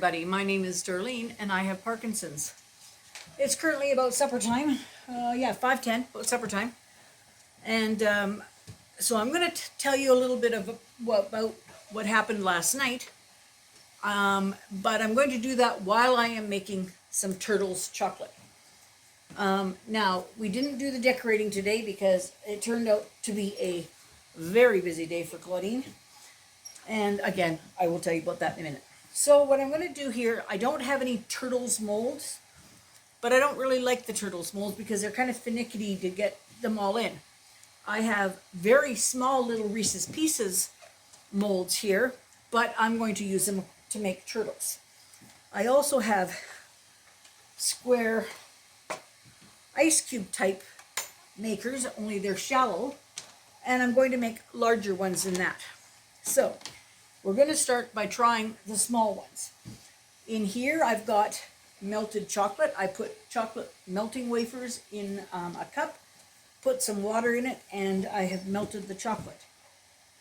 everybody. My name is Darlene and I have Parkinson's. It's currently about supper time. 5:10, about supper time. And so I'm going to tell you a little bit of about what happened last night. But I'm going to do that while I am making some turtles chocolate. Now, we didn't do the decorating today because it turned out to be a very busy day for Claudine. And again, I will tell you about that in a minute. So what I'm going to do here, I don't have any turtles molds, but I don't really like the turtles molds because they're kind of finicky to get them all in. I have very small little Reese's Pieces molds here, but I'm going to use them to make turtles. I also have square ice cube type makers, only they're shallow, and I'm going to make larger ones than that. So we're going to start by trying the small ones. In here I've got melted chocolate. I put chocolate melting wafers in a cup, put some water in it, and I have melted the chocolate.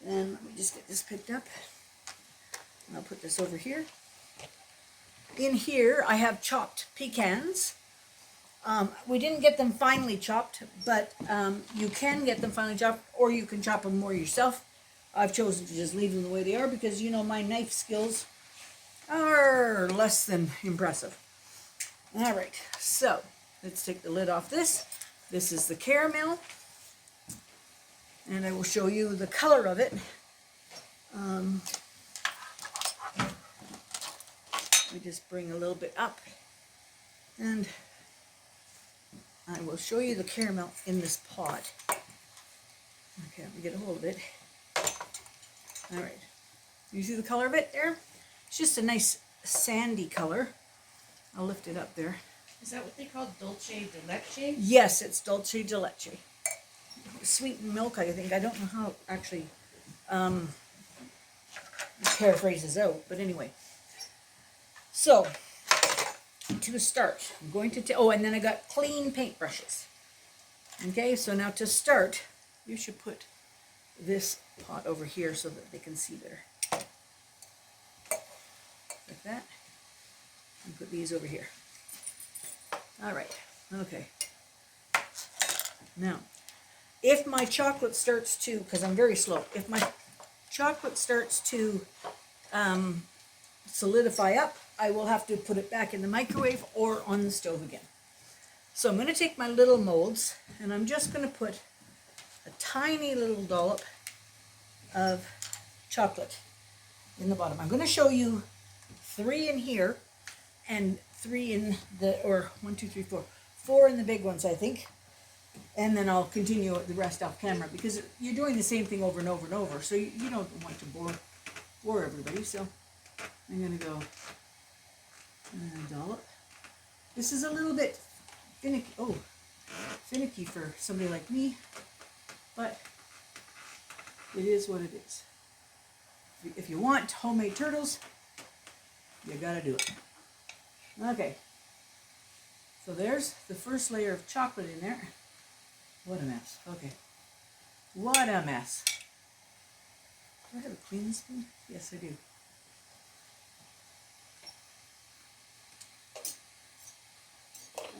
And let me just get this picked up. And I'll put this over here. In here I have chopped pecans. We didn't get them finely chopped, but you can get them finely chopped, or you can chop them more yourself. I've chosen to just leave them the way they are because, you know, my knife skills are less than impressive. All right, so let's take the lid off this. This is the caramel, and I will show you the color of it. Let me just bring a little bit up, and I will show you the caramel in this pot. Okay, let me get a hold of it. All right, you see the color of it there? It's just a nice sandy color. I'll lift it up there. Is that what they call dulce de leche? Yes, it's dulce de leche. Sweetened milk, I think. I don't know how it actually paraphrases out, but anyway. So, to start, I'm going to, and then I got clean paintbrushes. Okay, so now to start, you should put this pot over here so that they can see better. Like that. And put these over here. All right, okay. Now, if my chocolate starts to, because I'm very slow, if my chocolate starts to solidify up, I will have to put it back in the microwave or on the stove again. So I'm going to take my little molds, and I'm just going to put a tiny little dollop of chocolate in the bottom. I'm going to show you 3 in here and 3 in the, or 1, 2, 3, 4, 4 in the big ones, I think. And then I'll continue the rest off camera because you're doing the same thing over and over and over. So you don't want to bore everybody. So I'm going to go dollop. This is a little bit finicky for somebody like me, but it is what it is. If you want homemade turtles, you gotta do it. Okay, so there's the first layer of chocolate in there. What a mess. Okay, what a mess. Do I have a clean spoon? Yes, I do.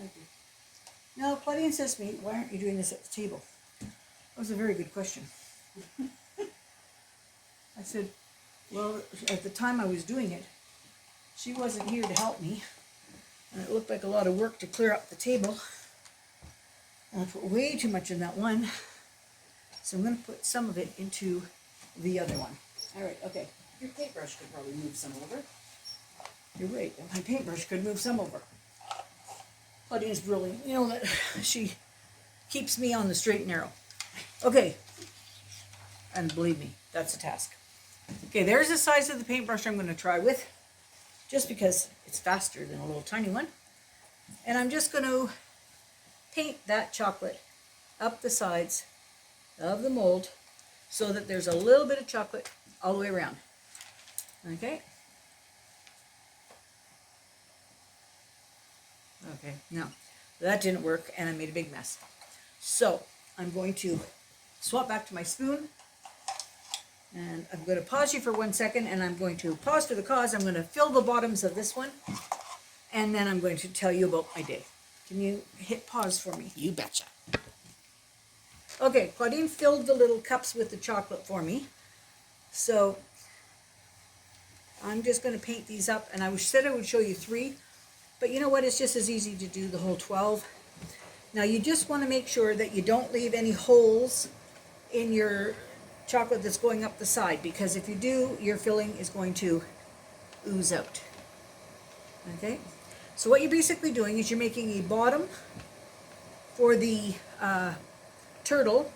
Okay. Now, Claudine says to me, why aren't you doing this at the table? That was a very good question. I said, well, at the time I was doing it, she wasn't here to help me, and it looked like a lot of work to clear up the table. And I put way too much in that one, so I'm going to put some of it into the other one. All right, okay. Your paintbrush could probably move some over. You're right, my paintbrush could move some over. Claudine's brilliant. You know that she keeps me on the straight and narrow. Okay, and believe me, that's a task. Okay, there's the size of the paintbrush I'm going to try with, just because it's faster than a little tiny one. And I'm just going to paint that chocolate up the sides of the mold so that there's a little bit of chocolate all the way around. Okay? Okay, now that didn't work and I made a big mess. So I'm going to swap back to my spoon And I'm going to pause you for 1 second, and I'm going to pause for the cause. I'm going to fill the bottoms of this one, and then I'm going to tell you about my day. Can you hit pause for me? You betcha. Okay, Claudine filled the little cups with the chocolate for me. So I'm just going to paint these up, and I said I would show you 3, but you know what? It's just as easy to do the whole 12. Now you just want to make sure that you don't leave any holes in your chocolate that's going up the side, because if you do, your filling is going to ooze out. Okay, so what you're basically doing is you're making a bottom for the turtle,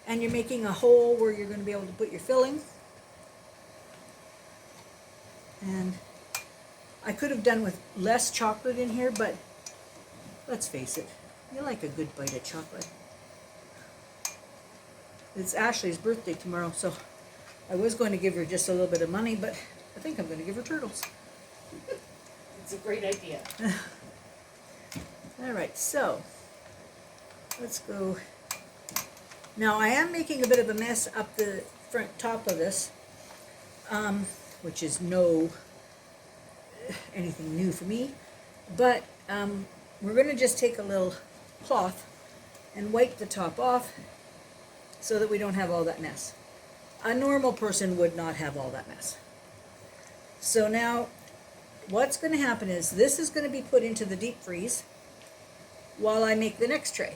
and you're making a hole where you're going to be able to put your filling. And I could have done with less chocolate in here, but let's face it, you like a good bite of chocolate. It's Ashley's birthday tomorrow, so I was going to give her just a little bit of money, but I think I'm going to give her turtles. It's a great idea. All right, so let's go. Now I am making a bit of a mess up the front top of this, which is anything new for me, but we're going to just take a little cloth and wipe the top off so that we don't have all that mess. A normal person would not have all that mess. So now what's going to happen is this is going to be put into the deep freeze while I make the next tray.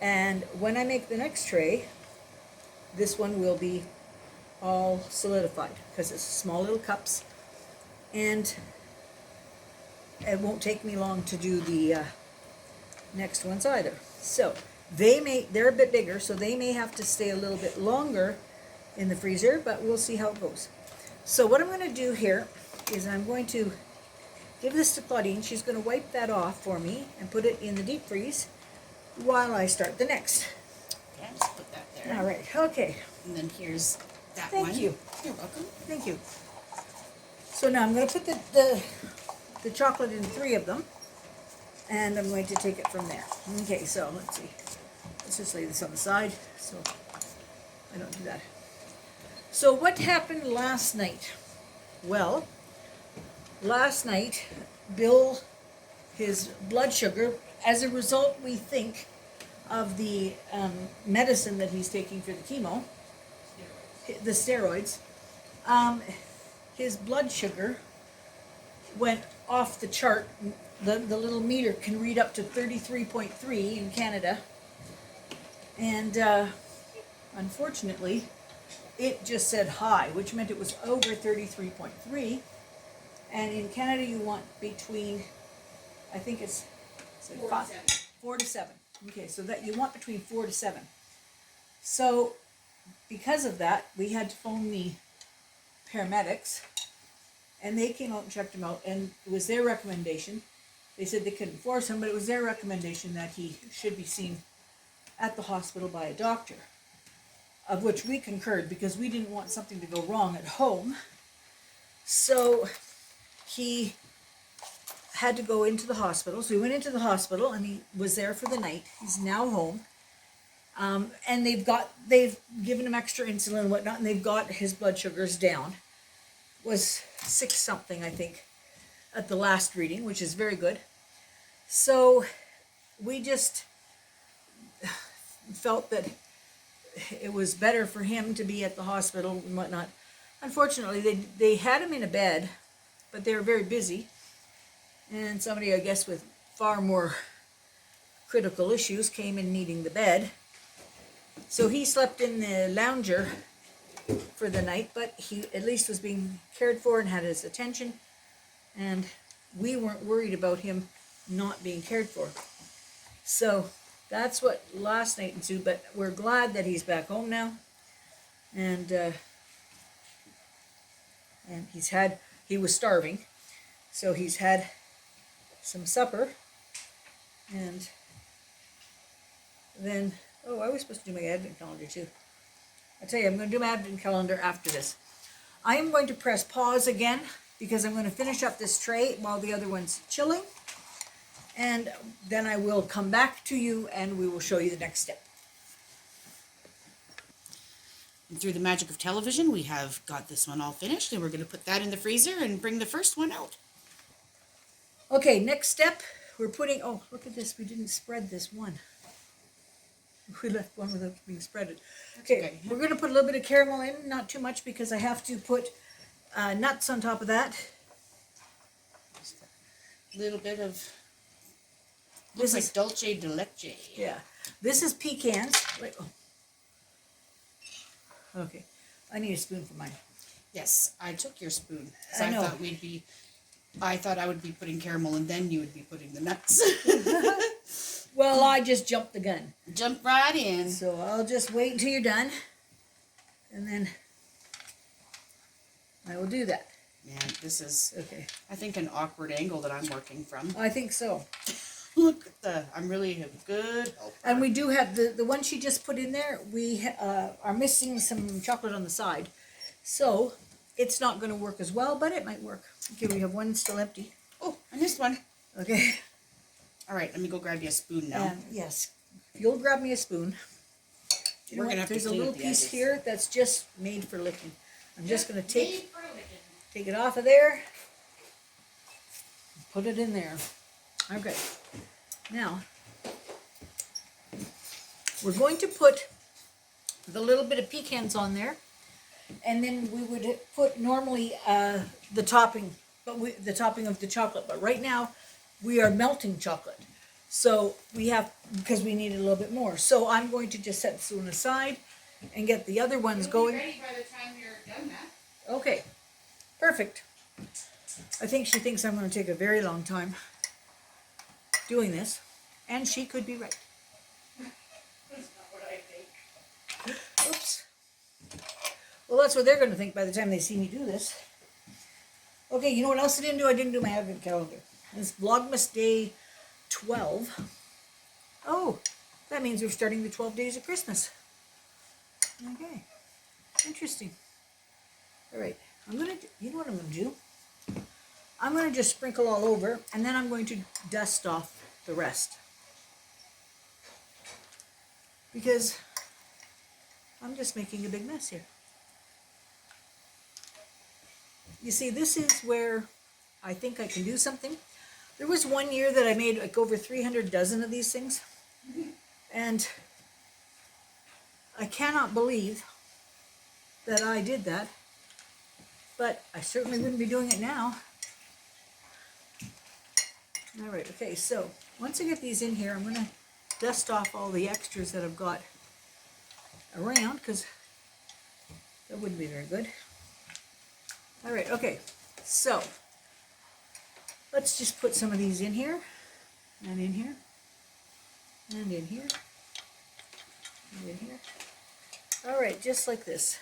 And when I make the next tray, this one will be all solidified because it's small little cups, and it won't take me long to do the next ones either. So they're a bit bigger, so they may have to stay a little bit longer in the freezer, but we'll see how it goes. So what I'm going to do here is I'm going to give this to Claudine. She's going to wipe that off for me and put it in the deep freeze while I start the next. Yeah, just put that there. All right, okay. And then here's that Thank one. you. You're welcome. Thank you. So now I'm going to put the chocolate in 3 of them, and I'm going to take it from there. Okay, so let's see. Let's just lay this on the side so I don't do that. So what happened last night? Well, last night, Bill, his blood sugar, as a result, we think, of the medicine that he's taking for the chemo, the steroids, his blood sugar went off the chart. The little meter can read up to 33.3 in Canada, and unfortunately it just said high, which meant it was over 33.3, and in Canada you want between, I think it's 4 to 7. Okay, so that you want between 4 to 7. So because of that, we had to phone the paramedics, and they came out and checked him out, and it was their recommendation. They said they couldn't force him, but it was their recommendation that he should be seen at the hospital by a doctor, of which we concurred because we didn't want something to go wrong at home. So he had to go into the hospital. So he went into the hospital and he was there for the night. He's now home. And they've given him extra insulin and whatnot, and they've got his blood sugars down. Was 6 something, I think, at the last reading, which is very good. So we just felt that it was better for him to be at the hospital and whatnot. Unfortunately, they had him in a bed, but they were very busy. And somebody, I guess, with far more critical issues came in needing the bed. So he slept in the lounger for the night, but he at least was being cared for and had his attention. And we weren't worried about him not being cared for. So that's what last night ensued, but we're glad that he's back home now. And he was starving, so he's had some supper, and then, I was supposed to do my advent calendar too. I tell you, I'm going to do my advent calendar after this. I am going to press pause again because I'm going to finish up this tray while the other one's chilling, and then I will come back to you and we will show you the next step. And through the magic of television, we have got this one all finished, and we're going to put that in the freezer and bring the first one out. Okay, next step, we're putting, oh, look at this, we didn't spread this one. We left one without being spreaded. Okay, we're gonna put a little bit of caramel in, not too much because I have to put nuts on top of that. Just a little bit of, This looks like is, dulce de leche. yeah, this is pecans. Like, oh. Okay, I need a spoon for mine. Yes, I took your spoon. So I know. I thought I would be putting caramel and then you would be putting the nuts. Well, I just jumped the gun. Jump right in. So I'll just wait until you're done, and then I will do that. Man, this is, Okay, I think, an awkward angle that I'm working from. I think so. Look at I'm really a good helper. And we do have the one she just put in there. We are missing some chocolate on the side, so it's not going to work as well, but it might work. Okay, we have one still empty. Oh, I missed one. Okay. All right, let me go grab you a spoon now. Yes, you'll grab me a spoon. We're gonna have to There's a clean little up the piece edges. here that's just made for licking. I'm just going to take it off of there. Put it in there. Okay. Now, we're going to put the little bit of pecans on there, and then we would put normally the topping, the topping of the chocolate. But right now, we are melting chocolate, so we have, because we need a little bit more. So I'm going to just set this one aside and get the other ones going. Ready by the time you're done, Matt. Okay, perfect. I think she thinks I'm going to take a very long time doing this, and she could be right. That's not what I think. Oops. Well, that's what they're going to think by the time they see me do this. Okay, you know what else I didn't do? I didn't do my advent calendar. It's Vlogmas Day 12. Oh, that means we're starting the 12 days of Christmas. Okay, interesting. All right, I'm going to, you know what I'm going to do? I'm going to just sprinkle all over, and then I'm going to dust off the rest. Because I'm just making a big mess here. You see, this is where I think I can do something. There was one year that I made like over 300 dozen of these things. And I cannot believe that I did that. But I certainly wouldn't be doing it now. All right, okay, so once I get these in here, I'm going to dust off all the extras that I've got around, because that wouldn't be very good. All right, okay, so let's just put some of these in here, and in here, and in here, and in here. All right, just like this.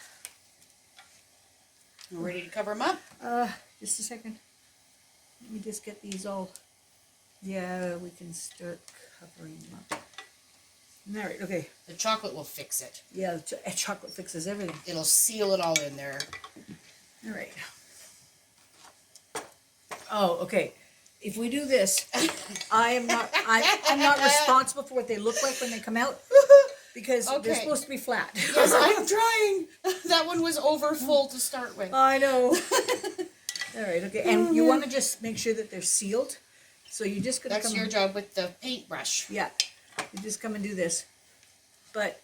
We're ready to cover them up? Just a second. Let me just get these all. Yeah, we can start covering them up. All right, okay. The chocolate will fix it. Yeah, the chocolate fixes everything. It'll seal it all in there. All right. Oh, okay. If we do this, I'm not responsible for what they look like when they come out, because they're Okay. supposed to be flat. Yes, I'm trying. That one was over full to start with. I know. All right, okay. And you want to just make sure that they're sealed. So you're just going to That's come. your job with the paintbrush. Yeah. You just come and do this. But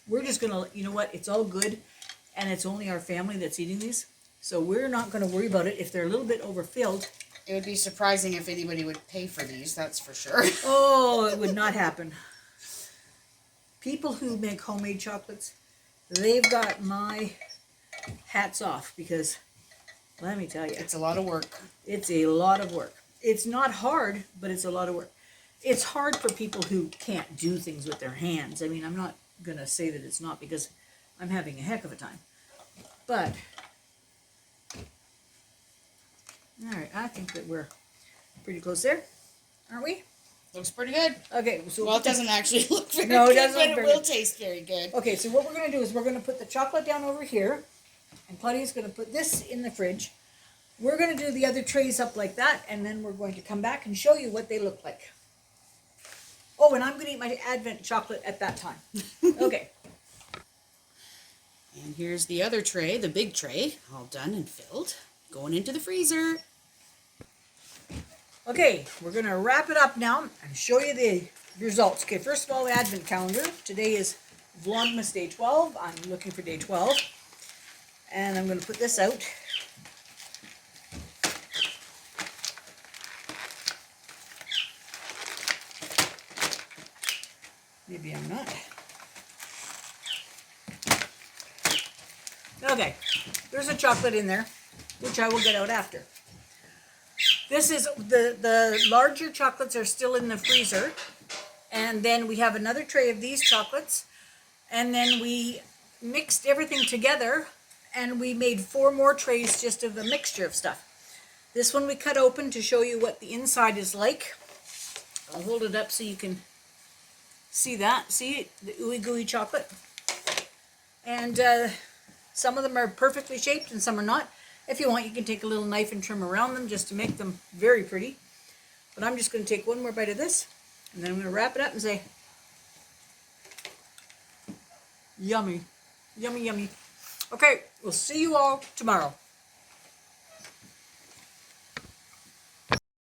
we're just going to, you know what? It's all good. And it's only our family that's eating these. So we're not going to worry about it if they're a little bit overfilled. It would be surprising if anybody would pay for these, that's for sure. Oh, it would not happen. People who make homemade chocolates, they've got my hats off, because let me tell you, It's a lot of work. it's a lot of work. It's not hard, but it's a lot of work. It's hard for people who can't do things with their hands. I mean, I'm not going to say that it's not, because I'm having a heck of a time. But, all right, I think that we're pretty close there, aren't we? Looks pretty good. Okay, so Well, it doesn't actually look very No, it good, doesn't but look it very will good. taste very good. Okay, so what we're going to do is we're going to put the chocolate down over here, and Claudia's going to put this in the fridge. We're going to do the other trays up like that, and then we're going to come back and show you what they look like. Oh, and I'm going to eat my Advent chocolate at that time. Okay. And here's the other tray, the big tray, all done and filled, going into the freezer. Okay, we're going to wrap it up now and show you the results. Okay, first of all, the advent calendar. Today is Vlogmas Day 12. I'm looking for Day 12. And I'm going to put this out. Maybe I'm not. Okay, there's a chocolate in there, which I will get out after. This is, the larger chocolates are still in the freezer. And then we have another tray of these chocolates. And then we mixed everything together and we made 4 more trays just of the mixture of stuff. This one we cut open to show you what the inside is like. I'll hold it up so you can see that. See the ooey gooey chocolate? And some of them are perfectly shaped and some are not. If you want, you can take a little knife and trim around them just to make them very pretty. But I'm just going to take one more bite of this, and then I'm going to wrap it up and say, yummy. Yummy, yummy. Okay, we'll see you all tomorrow.